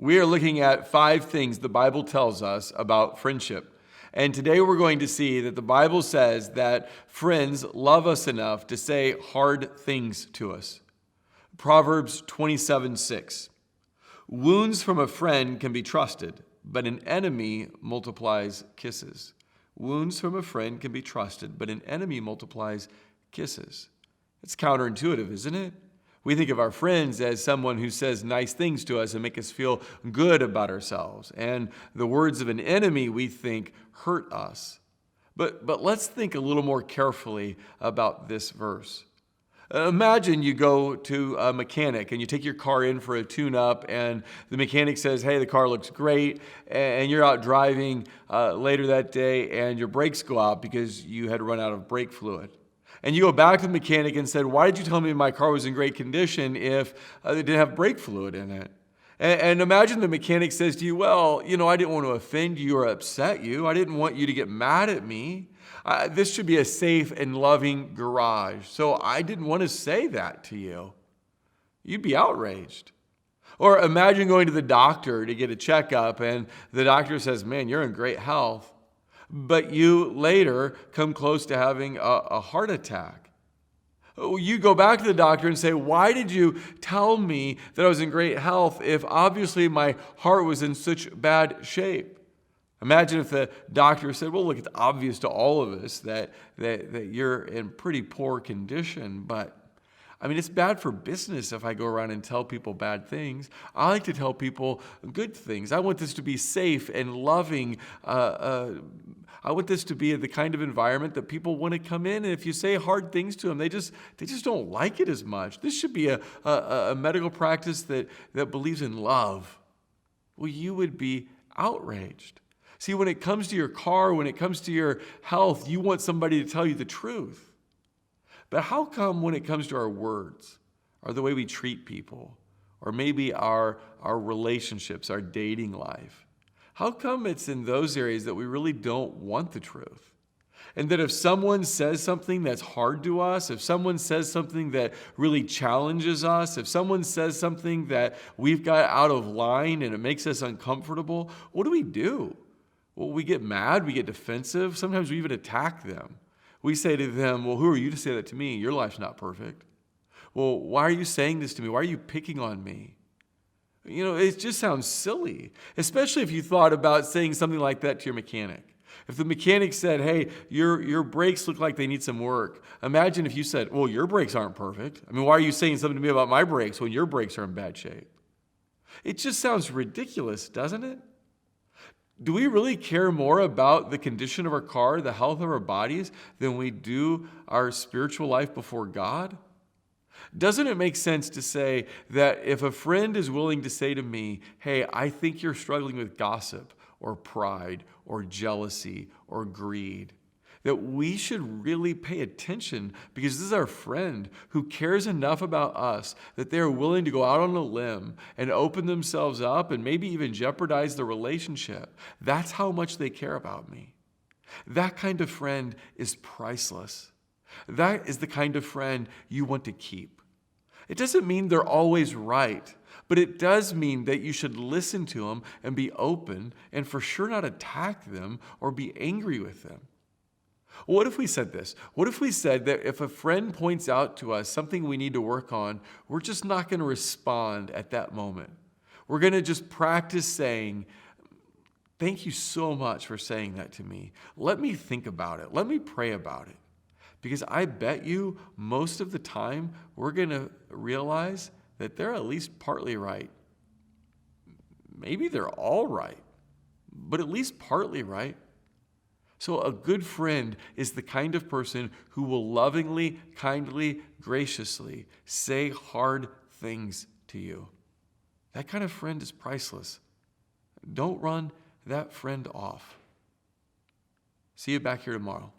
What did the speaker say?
We are looking at 5 things the Bible tells us about friendship. And today we're going to see that the Bible says that friends love us enough to say hard things to us. Proverbs 27:6. Wounds from a friend can be trusted, but an enemy multiplies kisses. Wounds from a friend can be trusted, but an enemy multiplies kisses. It's counterintuitive, isn't it? We think of our friends as someone who says nice things to us and make us feel good about ourselves. And the words of an enemy, we think, hurt us. But let's think a little more carefully about this verse. Imagine you go to a mechanic and you take your car in for a tune-up, and the mechanic says, hey, the car looks great, and you're out driving later that day and your brakes go out because you had run out of brake fluid. And you go back to the mechanic and said, why did you tell me my car was in great condition if it didn't have brake fluid in it? And imagine the mechanic says to you, well, I didn't want to offend you or upset you. I didn't want you to get mad at me. This should be a safe and loving garage. So I didn't want to say that to you. You'd be outraged. Or imagine going to the doctor to get a checkup and the doctor says, man, you're in great health. But you later come close to having a heart attack. You go back to the doctor and say, why did you tell me that I was in great health if obviously my heart was in such bad shape? Imagine if the doctor said, well, look, it's obvious to all of us that you're in pretty poor condition, but it's bad for business if I go around and tell people bad things. I like to tell people good things. I want this to be safe and loving. I want this to be the kind of environment that people want to come in. And if you say hard things to them, they just don't like it as much. This should be a medical practice that believes in love. Well, you would be outraged. See, when it comes to your car, when it comes to your health, you want somebody to tell you the truth. But how come when it comes to our words, or the way we treat people, or maybe our relationships, our dating life, how come it's in those areas that we really don't want the truth? And that if someone says something that's hard to us, if someone says something that really challenges us, if someone says something that we've got out of line and it makes us uncomfortable, what do? Well, we get mad, we get defensive, sometimes we even attack them. We say to them, well, who are you to say that to me? Your life's not perfect. Well, why are you saying this to me? Why are you picking on me? It just sounds silly, especially if you thought about saying something like that to your mechanic. If the mechanic said, hey, your brakes look like they need some work. Imagine if you said, well, your brakes aren't perfect. Why are you saying something to me about my brakes when your brakes are in bad shape? It just sounds ridiculous, doesn't it? Do we really care more about the condition of our car, the health of our bodies, than we do our spiritual life before God? Doesn't it make sense to say that if a friend is willing to say to me, hey, I think you're struggling with gossip or pride or jealousy or greed, that we should really pay attention because this is our friend who cares enough about us that they are willing to go out on a limb and open themselves up and maybe even jeopardize the relationship. That's how much they care about me. That kind of friend is priceless. That is the kind of friend you want to keep. It doesn't mean they're always right, but it does mean that you should listen to them and be open and for sure not attack them or be angry with them. What if we said this? What if we said that if a friend points out to us something we need to work on, we're just not going to respond at that moment. We're going to just practice saying, thank you so much for saying that to me. Let me think about it. Let me pray about it. Because I bet you most of the time we're going to realize that they're at least partly right. Maybe they're all right, but at least partly right. So a good friend is the kind of person who will lovingly, kindly, graciously say hard things to you. That kind of friend is priceless. Don't run that friend off. See you back here tomorrow.